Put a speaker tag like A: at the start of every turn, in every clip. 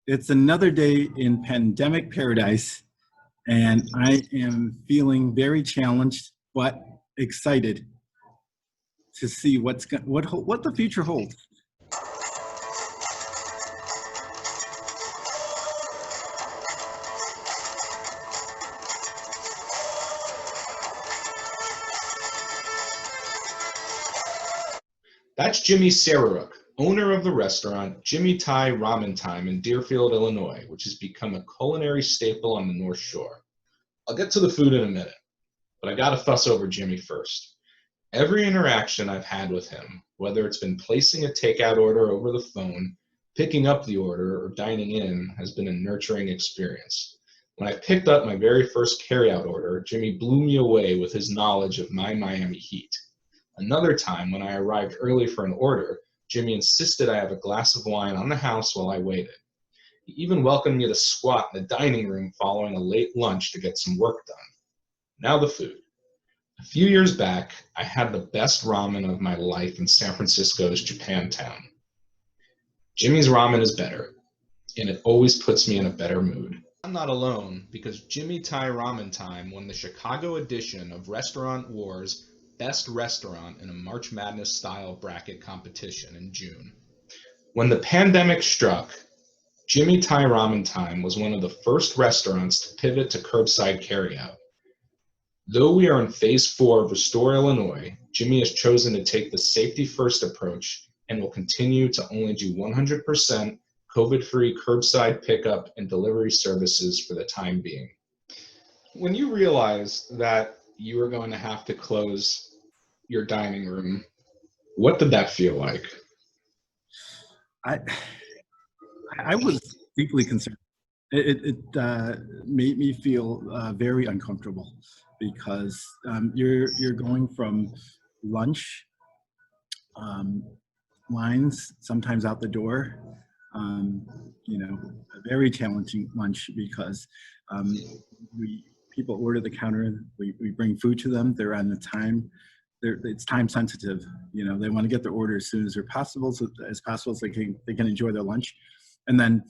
A: It's another day in pandemic paradise, and I am feeling very challenged, but excited to see what the future holds.
B: That's Jimmy Seriruk, owner of the restaurant Jimmy Thai Ramen Time in Deerfield, Illinois, which has become a culinary staple on the North Shore. I'll get to the food in a minute, but I gotta fuss over Jimmy first. Every interaction I've had with him, whether it's been placing a takeout order over the phone, picking up the order, or dining in, has been a nurturing experience. When I picked up my very first carryout order, Jimmy blew me away with his knowledge of my Miami heat. Another time, when I arrived early for an order, Jimmy insisted I have a glass of wine on the house while I waited. He even welcomed me to squat in the dining room following a late lunch to get some work done. Now the food. A few years back, I had the best ramen of my life in San Francisco's JapanTown. Jimmy's ramen is better, and it always puts me in a better mood. I'm not alone, because Jimmy Thai Ramen Time won the Chicago edition of Restaurant Wars Best Restaurant in a March Madness style bracket competition in June. When the pandemic struck, Jimmy Thai Ramen Time was one of the first restaurants to pivot to curbside carryout. Though we are in phase 4 of Restore Illinois, Jimmy has chosen to take the safety first approach and will continue to only do 100% COVID-free curbside pickup and delivery services for the time being. When you realized that you were going to have to close your dining room, what did that feel like?
A: I was deeply concerned. It made me feel very uncomfortable because you're going from lunch lines sometimes out the door, a very challenging lunch because people order the counter, we bring food to them, they're on the time. It's time sensitive. They want to get their order as soon as possible, so they can enjoy their lunch. And then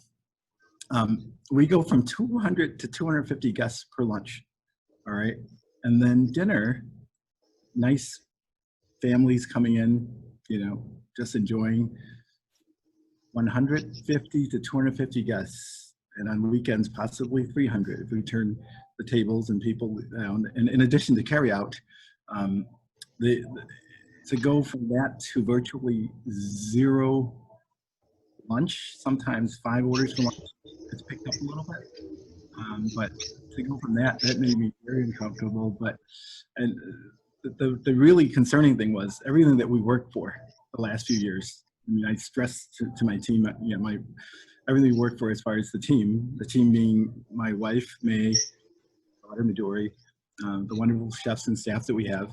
A: we go from 200 to 250 guests per lunch. All right. And then dinner, nice families coming in, just enjoying 150 to 250 guests. And on weekends, possibly 300 if we turn the tables and people down. And in addition to carry out, to go from that to virtually zero lunch, sometimes 5 orders for lunch, it's picked up a little bit. But to go from that made me very uncomfortable. And the really concerning thing was everything that we worked for the last few years. I mean, I stressed to my team, everything we worked for as far as the team being my wife, May, daughter Midori, the wonderful chefs and staff that we have.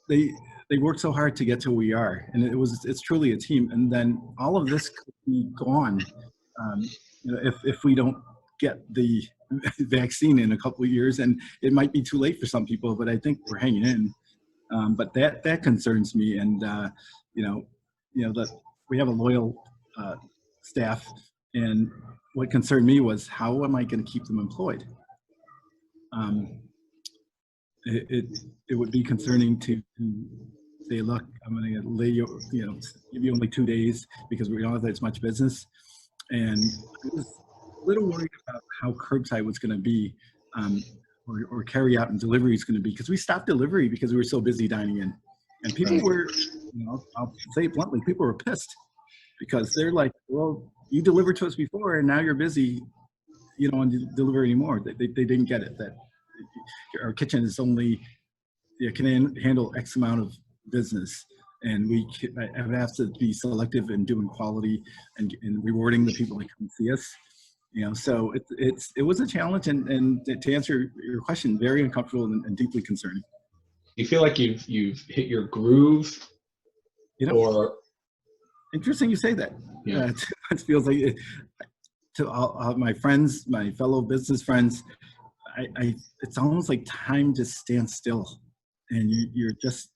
A: They worked so hard to get to where we are, and it's truly a team. And then all of this could be gone, if we don't get the vaccine in a couple of years, and it might be too late for some people, but I think we're hanging in. But that concerns me, and that we have a loyal staff, and what concerned me was how am I going to keep them employed? It would be concerning to say, look, I'm going to lay you, give you only 2 days because we don't have as much business. And I was a little worried about how curbside was going to be, or carry out and delivery is going to be, because we stopped delivery because we were so busy dining in. And people were, I'll say it bluntly, people were pissed because they're like, well, you delivered to us before and now you're busy, you don't want to deliver anymore. They didn't get it, that our kitchen is only, can handle X amount of business, and I have to be selective in doing quality and rewarding the people that come see us. So it was a challenge, and to answer your question, very uncomfortable and deeply concerning.
B: You feel like you've hit your groove, or
A: interesting you say that.
B: Yeah.
A: It feels like to all my friends, my fellow business friends, it's almost like time just stands still, and you're just,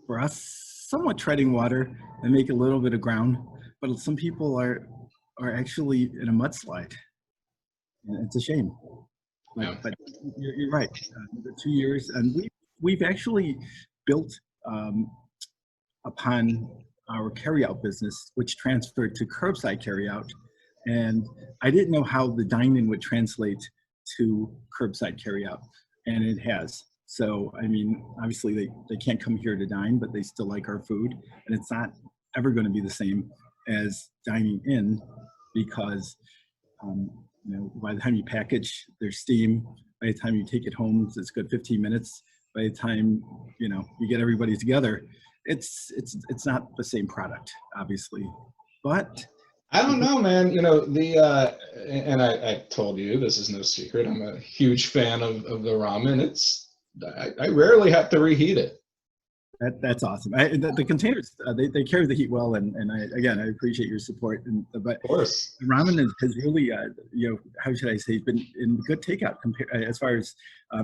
A: for us, somewhat treading water and make a little bit of ground. But some people are are actually in a mudslide. And it's a shame.
B: Yeah.
A: But you're right. The 2 years, and we've actually built upon our carryout business, which transferred to curbside carryout. And I didn't know how the dine-in would translate to curbside carryout, and it has. So, I mean, obviously they can't come here to dine, but they still like our food, and it's not ever going to be the same as dining in because, by the time you package, there's steam. By the time you take it home, it's good 15 minutes. By the time, you get everybody together, it's not the same product, obviously, but
B: I don't know, man. And I told you this is no secret. I'm a huge fan of the ramen. I rarely have to reheat it.
A: That's awesome. The containers, they carry the heat well, and I appreciate your support. But
B: Of course.
A: ramen has really, how should I say, been in good takeout as far as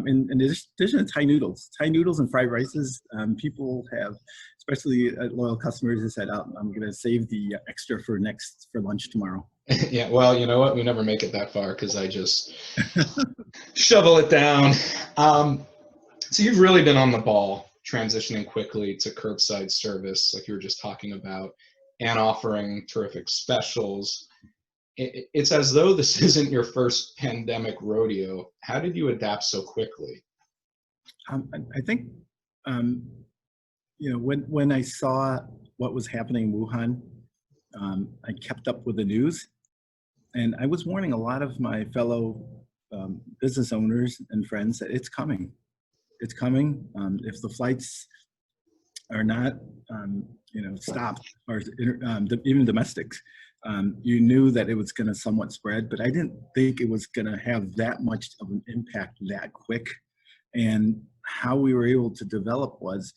A: in addition to Thai noodles and fried rices. People have, especially loyal customers, have said, I'm going to save the extra for lunch tomorrow.
B: Yeah, well, you know what? We never make it that far because I just shovel it down. So you've really been on the ball, transitioning quickly to curbside service, like you were just talking about, and offering terrific specials. It's as though this isn't your first pandemic rodeo. How did you adapt so quickly?
A: I think, when I saw what was happening in Wuhan, I kept up with the news, and I was warning a lot of my fellow business owners and friends that it's coming. It's coming. If the flights are not, stopped, or even domestics, you knew that it was going to somewhat spread, but I didn't think it was going to have that much of an impact that quick. And how we were able to develop was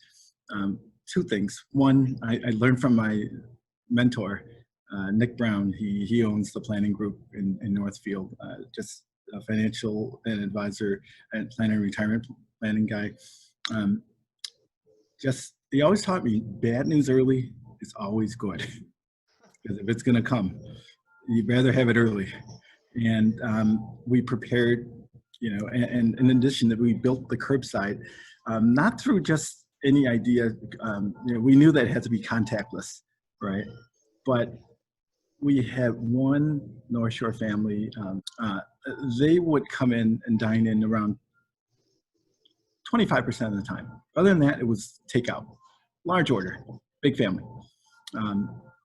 A: two things. One, I learned from my mentor, Nick Brown. He owns the planning group in Northfield, just a financial and advisor and planning retirement planning guy. He always taught me bad news early is always good, because if it's going to come, you'd rather have it early. And we prepared, and in addition that we built the curbside, not through just any idea. We knew that it had to be contactless, right? But we had one North Shore family. They would come in and dine in around 25% of the time. Other than that, it was takeout, large order, big family.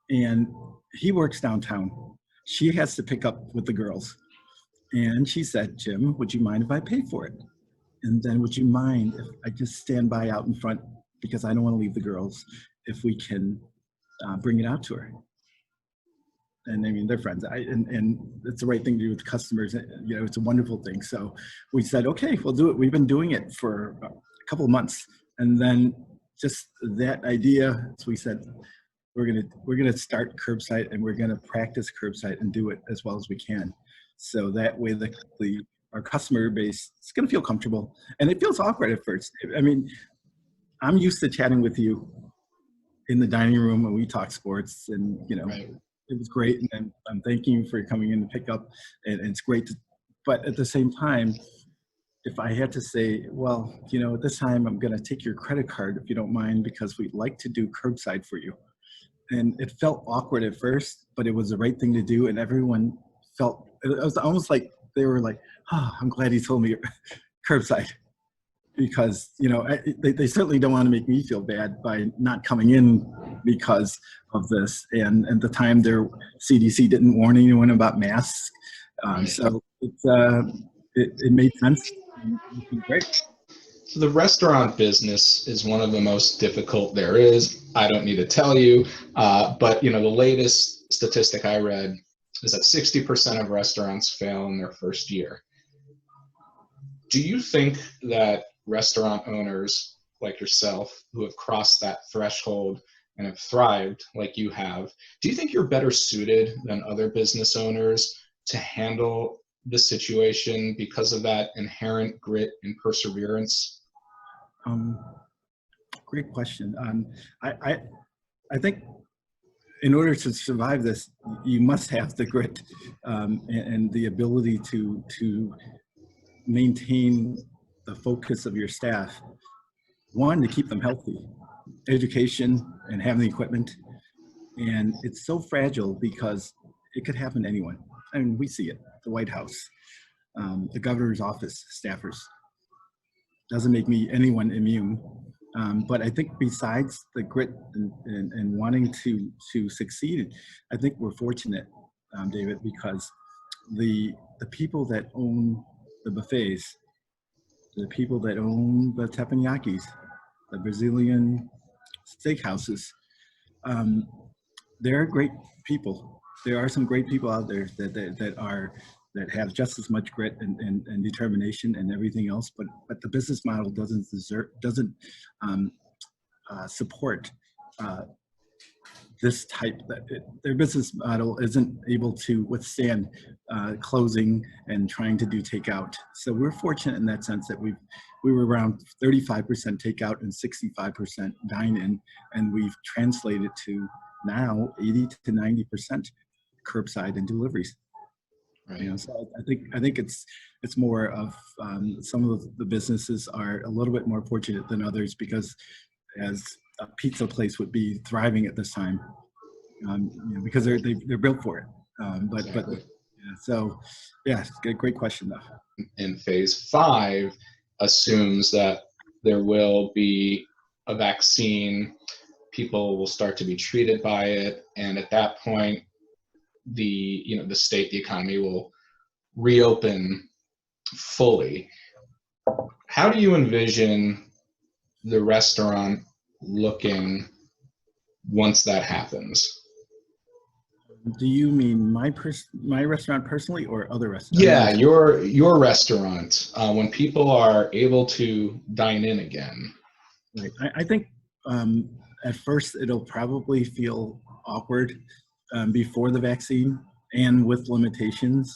A: And he works downtown. She has to pick up with the girls. And she said, Jim, would you mind if I pay for it? And then would you mind if I just stand by out in front, because I don't want to leave the girls, if we can bring it out to her? And I mean, they're friends, and it's the right thing to do with customers. It's a wonderful thing. So we said, okay, we'll do it. We've been doing it for a couple of months, and then just that idea. So we said, we're gonna start curbside, and we're gonna practice curbside and do it as well as we can. So that way, our customer base is gonna feel comfortable, and it feels awkward at first. I mean, I'm used to chatting with you in the dining room when we talk sports, and
B: Right.
A: It was great, and I'm thanking you for coming in to pick up, and it's great. But at the same time, if I had to say, well, at this time I'm going to take your credit card if you don't mind, because we'd like to do curbside for you. And it felt awkward at first, but it was the right thing to do, and everyone felt, it was almost like they were like, oh, I'm glad he told me curbside. Because they certainly don't want to make me feel bad by not coming in because of this. And at the time, their CDC didn't warn anyone about masks, so it made sense. Great.
B: So the restaurant business is one of the most difficult there is. I don't need to tell you, but the latest statistic I read is that 60% of restaurants fail in their first year. Do you think that restaurant owners like yourself, who have crossed that threshold and have thrived like you have, do you think you're better suited than other business owners to handle the situation because of that inherent grit and perseverance?
A: Great question. I think in order to survive this, you must have the grit and the ability to maintain the focus of your staff. One, to keep them healthy, education, and having the equipment. And it's so fragile because it could happen to anyone. I mean, we see it, the White House, the governor's office staffers. Doesn't make me anyone immune. But I think besides the grit and wanting to succeed, I think we're fortunate, David, because the people that own the buffets, the people that own the teppanyakis, the Brazilian steakhouses, they're great people. There are some great people out there that have just as much grit and determination and everything else, but the business model doesn't support this type. Their business model isn't able to withstand closing and trying to do takeout. So we're fortunate in that sense that we were around 35% takeout and 65% dine-in, and we've translated to now 80 to 90% curbside and deliveries.
B: Right.
A: You know, so I think it's more of some of the businesses are a little bit more fortunate than others, because as a pizza place would be thriving at this time, you know, because they're built for it.
B: Exactly.
A: Yeah, so yeah, great question though.
B: And phase 5 assumes that there will be a vaccine, people will start to be treated by it, and at that point, the state, the economy will reopen fully. How do you envision the restaurant looking once that happens?
A: Do you mean my restaurant personally, or other restaurants?
B: Yeah, your restaurant, when people are able to dine in again.
A: Right. I think at first it'll probably feel awkward before the vaccine and with limitations.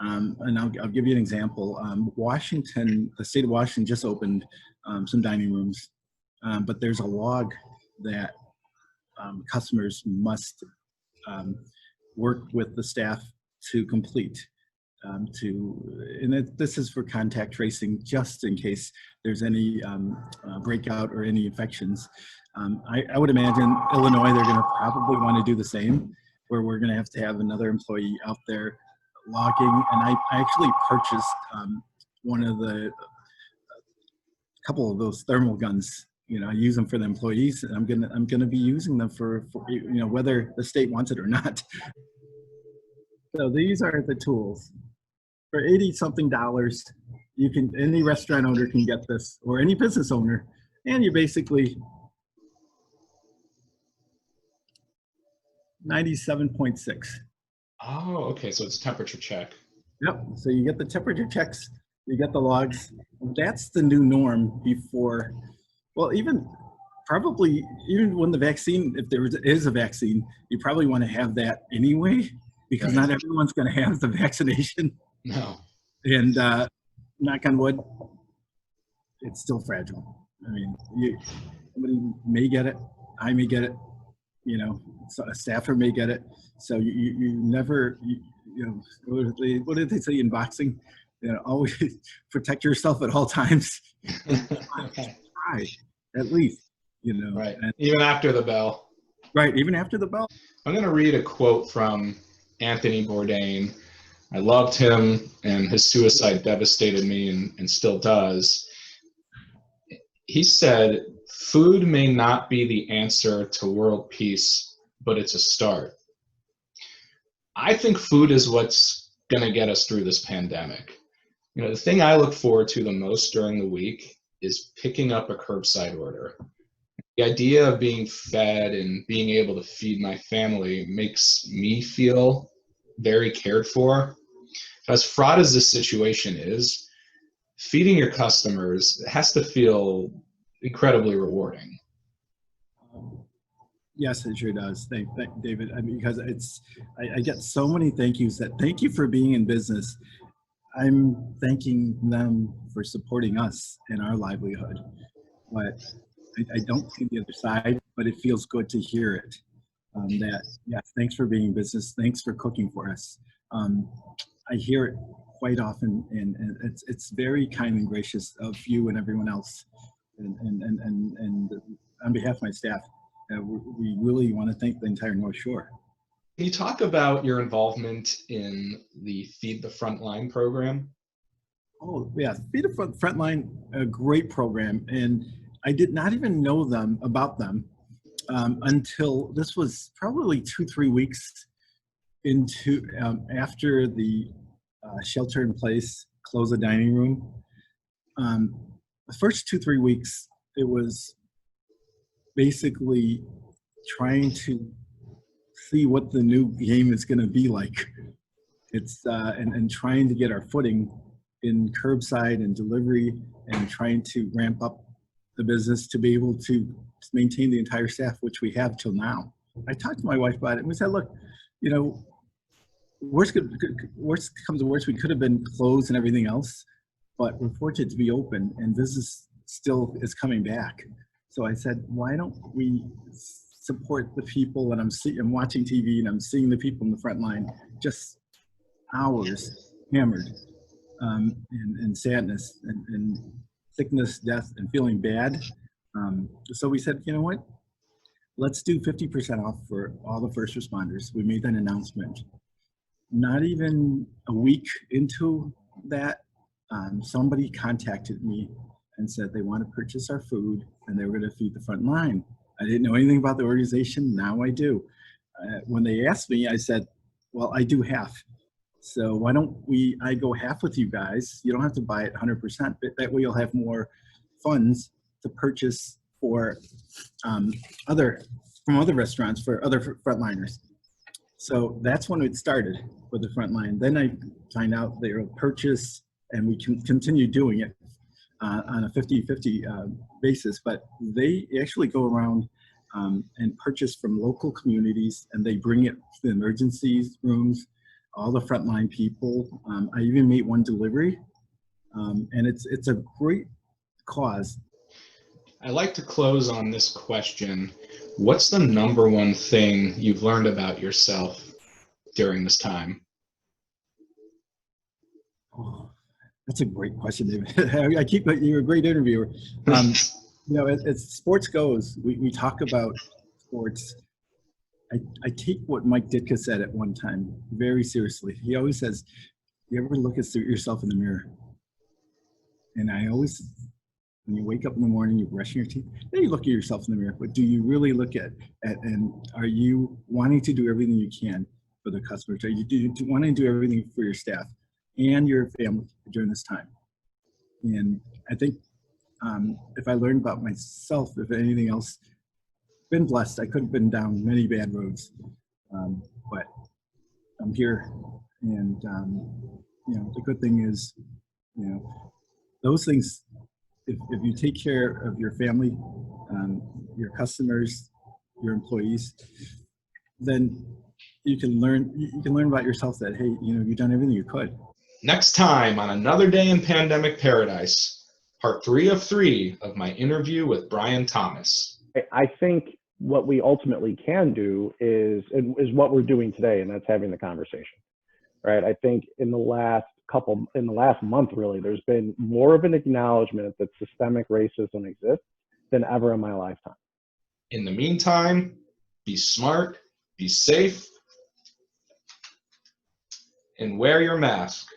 A: And I'll give you an example. Washington, the state of Washington just opened some dining rooms, but there's a log that customers must work with the staff to complete. This is for contact tracing, just in case there's any breakout or any infections. I would imagine Illinois, they're going to probably want to do the same, where we're going to have another employee out there logging. And I actually purchased a couple of those thermal guns. You know, I use them for the employees, and I'm gonna be using them for whether the state wants it or not. So these are the tools. For $80-something, any restaurant owner can get this, or any business owner, and you basically 97.6.
B: Oh, okay, so it's temperature check.
A: Yep. So you get the temperature checks, you get the logs. That's the new norm before. Well, probably even when the vaccine, if there is a vaccine, you probably want to have that anyway, because
B: Right.
A: not everyone's going to have the vaccination.
B: No.
A: And knock on wood, it's still fragile. I mean, somebody may get it, I may get it, so a staffer may get it. So you never, what did they say in boxing? Always protect yourself at all times. Try, at least,
B: Right.
A: And,
B: Even after the bell.
A: right, even after the bell.
B: I'm going to read a quote from Anthony Bourdain. I loved him, and his suicide devastated me and still does. He said, "Food may not be the answer to world peace, but it's a start." I think food is what's going to get us through this pandemic. The thing I look forward to the most during the week is picking up a curbside order. The idea of being fed and being able to feed my family makes me feel very cared for. As fraught as this situation is, feeding your customers has to feel incredibly rewarding.
A: Yes, it sure does. Thank David. I mean, because I get so many thank yous that thank you for being in business. I'm thanking them for supporting us in our livelihood. But I don't see the other side, but it feels good to hear it. that, yes, thanks for being in business. Thanks for cooking for us. I hear it quite often, and it's very kind and gracious of you and everyone else. And on behalf of my staff, we really want to thank the entire North Shore.
B: Can you talk about your involvement in the Feed the Frontline program?
A: Oh, yeah, Feed the Frontline, a great program. And I did not even know about them until this was probably 2-3 weeks into after the shelter in place, close the dining room. The first 2-3 weeks, it was basically trying to see what the new game is going to be like. It's and trying to get our footing in curbside and delivery, and trying to ramp up the business to be able to maintain the entire staff, which we have till now. I talked to my wife about it, and we said, look, you know, worst comes to worst, we could have been closed and everything else, but we're fortunate to be open, and business still is coming back. So I said, why don't we support the people? And I'm watching TV, and I'm seeing the people in the front line, just hours hammered, and sadness, and sickness, death, and feeling bad. So we said, you know what? Let's do 50% off for all the first responders. We made that announcement. Not even a week into that, somebody contacted me and said they want to purchase our food, and they were going to feed the front line. I didn't know anything about the organization. Now I do. When they asked me, I said, well, I do half. So why don't I go half with you guys? You don't have to buy it 100%, but that way you'll have more funds to purchase for other restaurants, for other frontliners. So that's when it started with the frontline. Then I find out they will purchase, and we can continue doing it on a 50-50 basis, but they actually go around and purchase from local communities, and they bring it to the emergency rooms, all the frontline people. I even made one delivery, and it's a great cause.
B: I like to close on this question. What's the number one thing you've learned about yourself during this time?
A: Oh, that's a great question, David. You're a great interviewer. You know, as sports goes, we talk about sports. I take what Mike Ditka said at one time very seriously. He always says, you ever look at yourself in the mirror? And I always, when you wake up in the morning, you're brushing your teeth, then you look at yourself in the mirror, but do you really look at and are you wanting to do everything you can for the customers? Are you wanting to do everything for your staff and your family during this time? And I think if I learned about myself, if anything else, been blessed. I could have been down many bad roads, but I'm here, and you know, the good thing is, you know, those things. If you take care of your family, your customers, your employees, then you can learn. You can learn about yourself that, hey, you know, you've done everything you could.
B: Next time on Another Day in Pandemic Paradise, part 3 of 3 of my interview with Brian Thomas.
C: I think what we ultimately can do is what we're doing today, and that's having the conversation, right? I think in the last month, really, there's been more of an acknowledgement that systemic racism exists than ever in my lifetime.
B: In the meantime, be smart, be safe, and wear your mask.